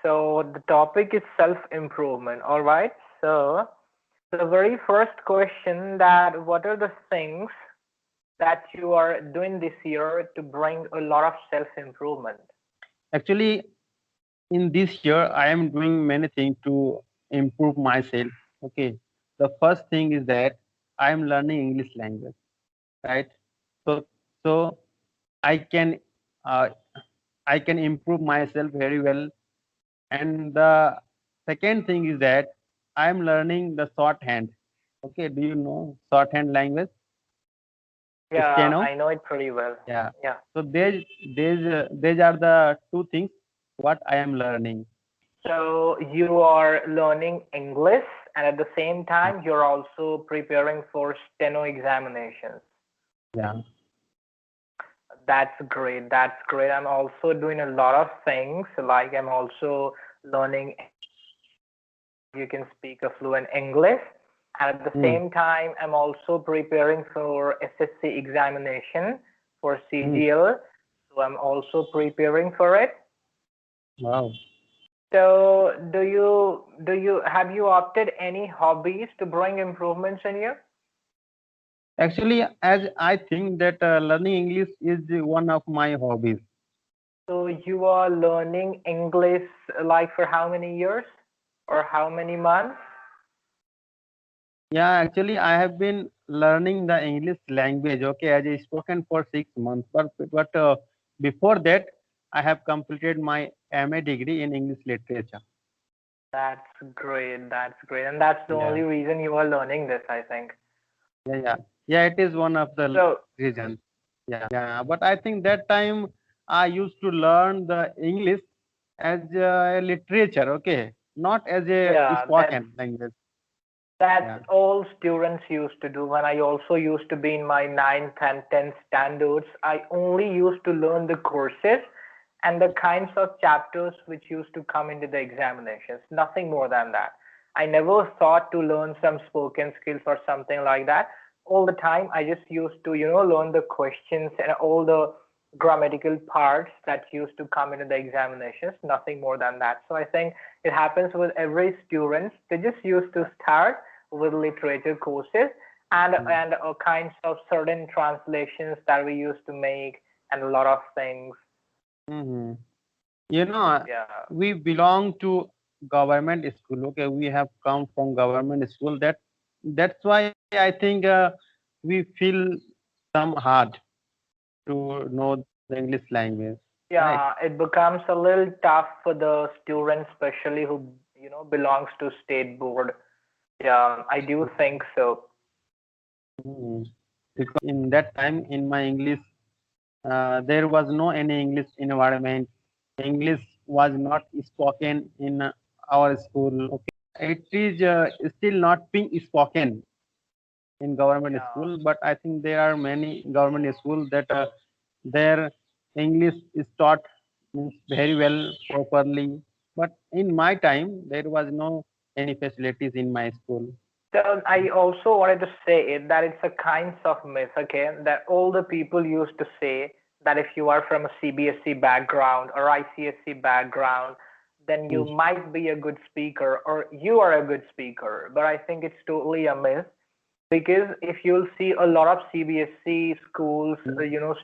So the topic is self-improvement. All right. So the very first question, that what are the things that you are doing this year to bring a lot of self-improvement? Actually, in this year, I am doing many things to improve myself. Okay. The first thing is that I am learning English language, right? So, so I can, uh, I can improve myself very well. And the second thing is that I am learning the shorthand. Okay. Do you know shorthand language? Yeah, Steno? I know it pretty well. Yeah. Yeah. So these are the two things what I am learning. So you are learning English, and at the same time, you're also preparing for steno examinations. Yeah. That's great. That's great. I'm also doing a lot of things. Like I'm also learning. You can speak a fluent English, and at the Mm. same time, I'm also preparing for SSC examination for Mm. CGL. So I'm also preparing for it. Wow. So do you have you opted any hobbies to bring improvements in you? Actually, as I think that learning English is one of my hobbies. So you are learning English like for how many years or how many months? Yeah, actually, I have been learning the English language. Okay, as a spoken for 6 months, but before that, I have completed my MA degree in English literature. That's great. That's great. And that's the Yeah, only reason you are learning this, I think. yeah. Yeah, it is one of the So, reasons. Yeah. But I think that time I used to learn the English as a literature. Okay, not as a yeah, spoken language. that's Yeah. all students used to do. When I also used to be in my ninth and 10th standards, I only used to learn the courses and the kinds of chapters which used to come into the examinations, nothing more than that. I never thought to learn some spoken skills or something like that. All the time, I just used to, learn the questions and all the grammatical parts that used to come into the examinations, nothing more than that. So I think it happens with every student. They just used to start with literature courses and kinds of certain translations that we used to make and a lot of things. Mm-hmm. You know, Yeah. we belong to government school. Okay, we have come from government school. That's why I think we feel some hard to know the English language, right? Yeah, it becomes a little tough for the students, especially who, belongs to state board. Yeah, I do think so. Mhm. Because in that time in my English, there was no any English environment. English was not spoken in our school. Okay, it is still not being spoken in government Yeah. school, but I think there are many government schools that their English is taught means very well properly. But in my time, there was no any facilities in my school. So I also wanted to say that it's a kind of myth, okay, that all the people used to say that if you are from a CBSE background or ICSE background, then you Mm. might be a good speaker or you are a good speaker. But I think it's totally a myth because if you'll see a lot of CBSE schools,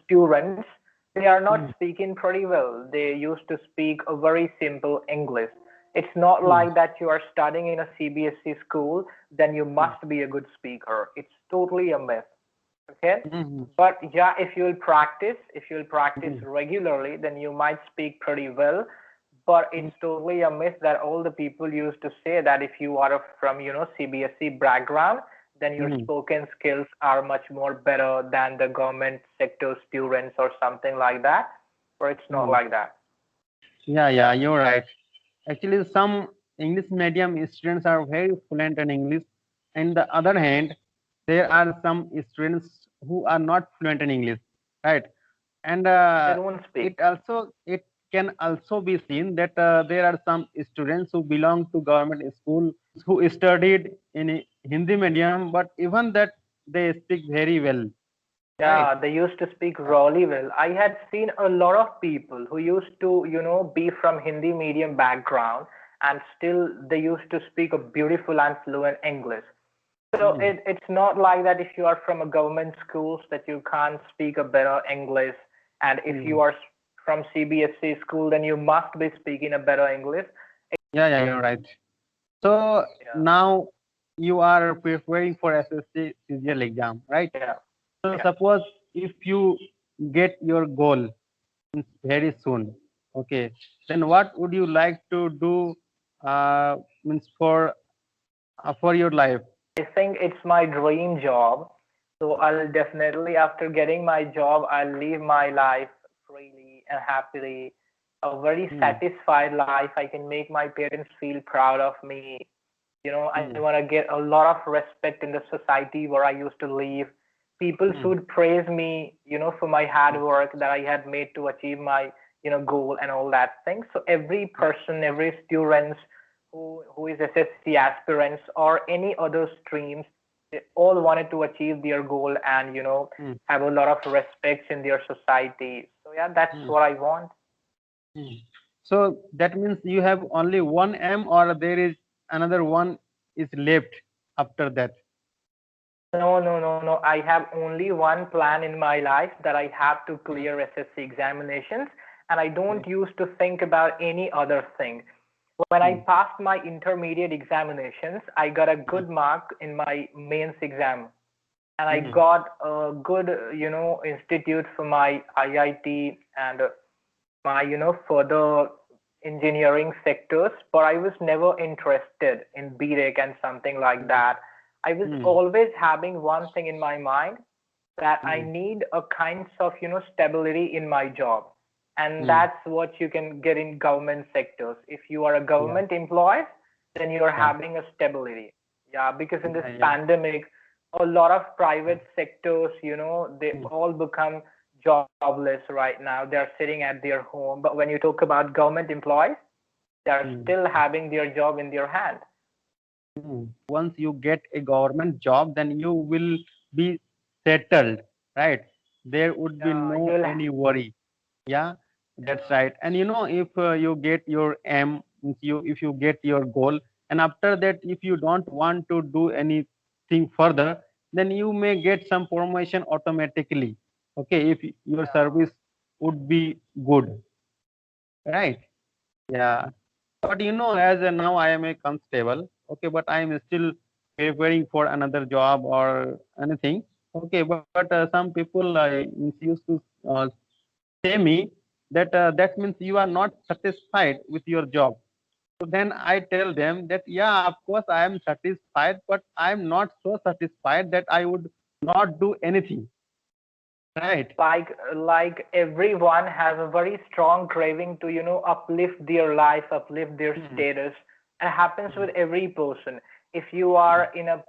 students, they are not Mm. speaking pretty well. They used to speak a very simple English. It's not Mm. like that you are studying in a CBSE school, then you Mm. must be a good speaker. It's totally a myth. Okay. Mm. But yeah, if you'll practice Mm. regularly, then you might speak pretty well. But Mm. it's totally a myth that all the people used to say that if you are from, CBSE background, then your Mm. spoken skills are much more better than the government sector students or something like that. But it's not Mm. like that. Yeah, you're right. Actually, some English medium students are very fluent in English. On the other hand, there are some students who are not fluent in English, right? And They don't speak. it can also be seen that there are some students who belong to government school who studied in a Hindi medium, but even that they speak very well. right? Yeah, they used to speak really well. I had seen a lot of people who used to, be from Hindi medium background and still they used to speak a beautiful and fluent English. So Mm, it's not like that if you are from a government schools that you can't speak a better English, and if mm. you are from CBSE school, then you must be speaking a better English. Yeah, yeah, you're right. So Yeah, now you are preparing for SSC CGL exam, right? yeah, So yeah. suppose if you get your goal very soon, okay, then what would you like to do means for your life? I think it's my dream job. So I'll definitely, after getting my job, I'll live my life freely and happily. A very Mm, satisfied life. I can make my parents feel proud of me. I mm, want to get a lot of respect in the society where I used to live. People mm, should praise me, for my hard work that I had made to achieve my, goal and all that thing. So every person, every student who is SSC aspirants or any other streams, they all wanted to achieve their goal and, mm, have a lot of respect in their society. So yeah, that's mm, what I want. mm. So that means you have only one M, or there is another one is left after that. No, no, no, no. I have only one plan in my life that I have to clear SSC examinations, and I don't Okay. used to think about any other thing. When I Mm, passed my intermediate examinations, I got a mm, good mark in my mains exam, and I mm, got a good, institute for my IIT and my, further engineering sectors, but I was never interested in BTech and something like mm, that. I was mm, always having one thing in my mind that I mm, need a kind of, stability in my job. And mm. that's what you can get in government sectors. If you are a Yeah, government employee, then you're yeah, having a stability. Yeah, because in this yeah, yeah. pandemic, a lot of Yeah. private sectors, they Mm, all become jobless right now. They're sitting at their home. But when you talk about government employees, they're mm, still having their job in their hand. mm. Once you get a government job, then you will be settled, right? There would be Yeah, no you'll, any worry. Yeah, that's yeah, right. And if you get your aim, means if you get your goal, and after that, if you don't want to do anything further, then you may get some promotion automatically. Okay, if your yeah. service would be good, right? Yeah. But as now I am a constable, okay, but I am still preparing for another job or anything. Okay, but some people used to uh, say me that that means you are not satisfied with your job. So then I tell them that yeah, of course I am satisfied, but I am not so satisfied that I would not do anything. Right? like everyone has a very strong craving to uplift their life, uplift their Hmm, status. It happens hmm, with every person. If you hmm, are in a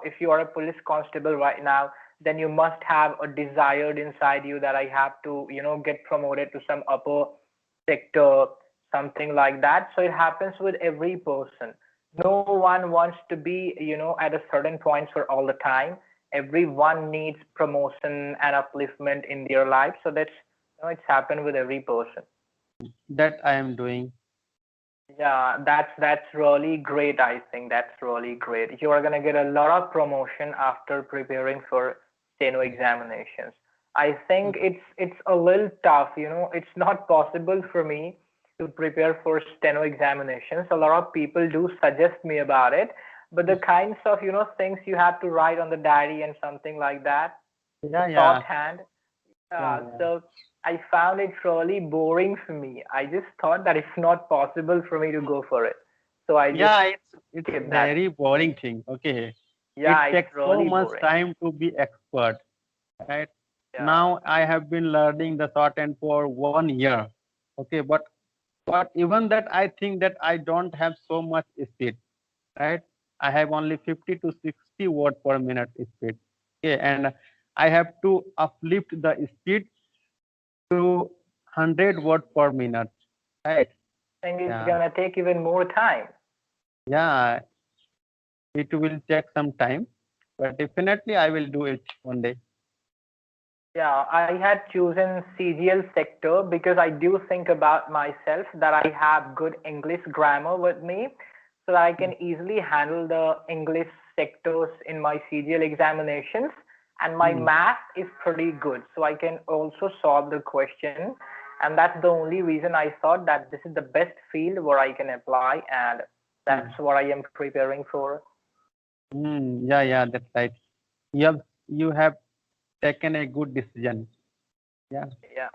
if you are a police constable right now, then you must have a desired inside you that I have to get promoted to some upper sector, something like that. So it happens with every person. No one wants to be at a certain point for all the time. Everyone needs promotion and upliftment in their life. So that's it's happened with every person. that I am doing. Yeah, that's really great. I think that's really great. You are gonna get a lot of promotion after preparing for steno examinations. I think it's a little tough. It's not possible for me to prepare for steno examinations. A lot of people do suggest me about it, but the kinds of things you have to write on the diary and something like that, the Yeah, yeah, shorthand. yeah, yeah. So I found it really boring for me. I just thought that it's not possible for me to go for it. So I just Yeah, it's skip that. very boring thing. Okay, Yeah, it it's takes so really much boring. time to be expert, right? Yeah. Now I have been learning the shorthand for 1 year. Okay, but even that I think that I don't have so much speed, right? I have only 50 to 60 word per minute speed. Okay, and I have to uplift the speed to 100 word per minute, right? I think it's Yeah, gonna take even more time. yeah, it will take some time, but definitely I will do it one day. Yeah, I had chosen CGL sector because I do think about myself that I have good English grammar with me, so that I can easily handle the English sectors in my CGL examinations. And my Hmm. math is pretty good, so I can also solve the question. And that's the only reason I thought that this is the best field where I can apply, and Hmm. that's what I am preparing for. Yeah, yeah, that's right. You have taken a good decision. Yeah, Yeah,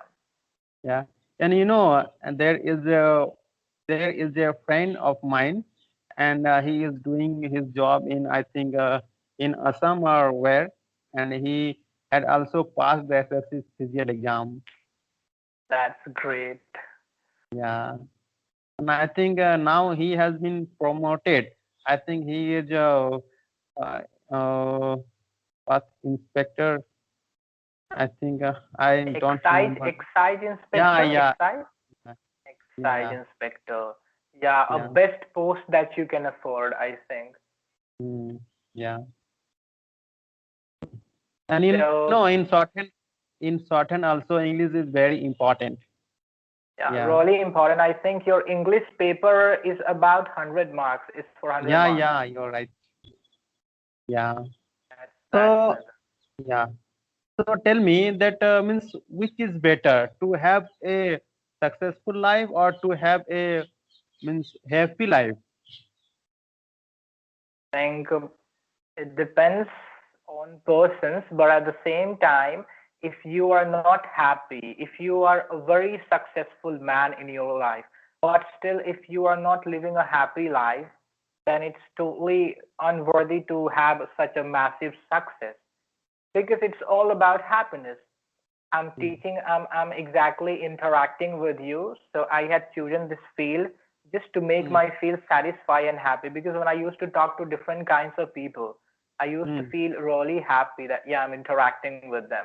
yeah. And and there is a friend of mine, and he is doing his job in, I think, in Assam or where, and he had also passed the SSC CGL exam. that's great. Yeah, and I think now he has been promoted. I think he is uh, uh, what inspector. I think I don't Excise, remember. excise Yeah, inspector, yeah, excise. Excise yeah, inspector. Yeah, a yeah. best post that you can afford, I think. Mm, yeah. And So, in shorthand also English is very important. yeah, Yeah. really important. I think your English paper is about 100 marks. It's for 100 Yeah, marks. yeah, you're right. Yeah. That's So, good. yeah. So tell me that means which is better, to have a successful life or to have a means happy life? I think it depends on persons, but at the same time, if you are not happy, if you are a very successful man in your life, but still if you are not living a happy life, then it's totally unworthy to have such a massive success, because it's all about happiness. I'm Mm, teaching, I'm exactly interacting with you. So I had chosen this field just to make mm, my field satisfied and happy, because when I used to talk to different kinds of people, I used to mm, feel really happy that yeah, I'm interacting with them.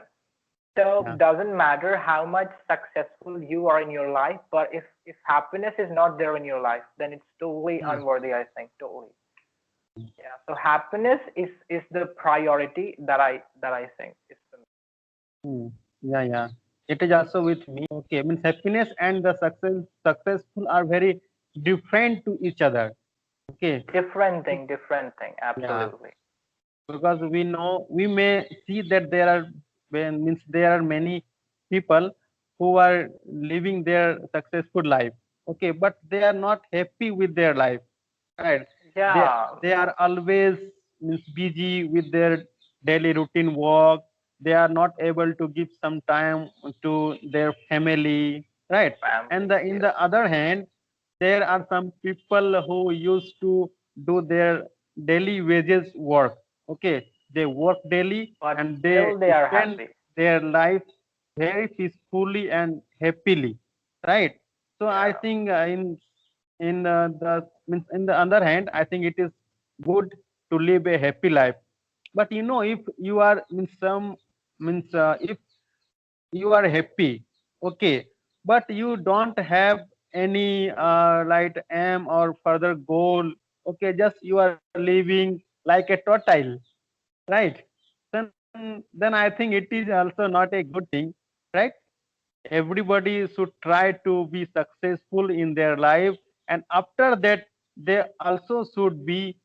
So yeah. doesn't matter how much successful you are in your life, but if happiness is not there in your life, then it's totally Mm, unworthy, I think, totally. Yeah. So happiness is the priority that I think is for me. mm. Yeah, yeah. It is also with me. Okay, means happiness and the successful are very different to each other. Okay. Different thing, Yeah. absolutely. Because we may see that there are means there are many people who are living their successful life, okay, but they are not happy with their life, right? they Yeah, they are always means busy with their daily routine work. They are not able to give some time to their family, right? And family, in yes. the other hand, there are some people who used to do their daily wages work. Okay, they work daily But and they still they are spend happy. their life very peacefully and happily, right? So I Yeah, think in the means in the other hand, I think it is good to live a happy life. But if you are means some means if you are happy, okay, but you don't have any like aim or further goal, okay, just you are living like a tortoise, right? Then I think it is also not a good thing, right? Everybody should try to be successful in their life, and after that they also should be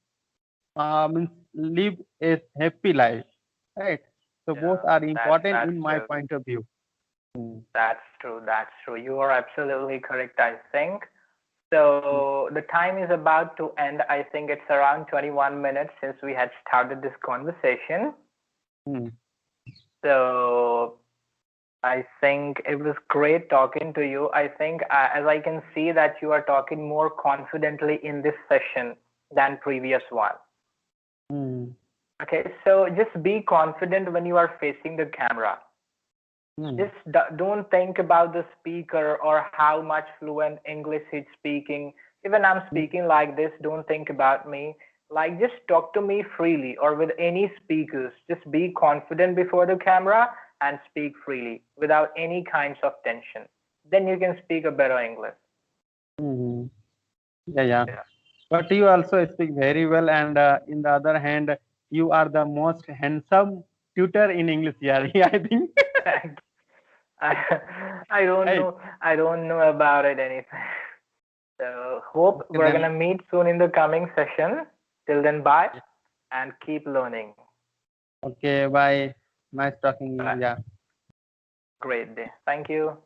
means live a happy life, right? So both yeah, are that's important that's in my true. point of view. Mm, That's true. That's true. You are absolutely correct, I think. mm, So the time is about to end. I think it's around 21 minutes since we had started this conversation. mm. So I think it was great talking to you. I think as I can see that you are talking more confidently in this session than previous one. Mm, Okay, so just be confident when you are facing the camera. mm, Just don't think about the speaker or how much fluent English he's speaking. Even I'm mm, speaking like this, don't think about me. Like just talk to me freely or with any speakers. Just be confident before the camera and speak freely without any kinds of tension. Then you can speak a better English. mm. Yeah, yeah. Yeah. But you also speak very well, and in the other hand, you are the most handsome tutor in English, Yari, I think. Thank I don't Right. know. I don't know about it anything. So hope Okay, we're then. gonna meet soon in the coming session. Till then, bye and keep learning. Okay, bye. Nice talking you. Bye. Yeah. Great day. Thank you.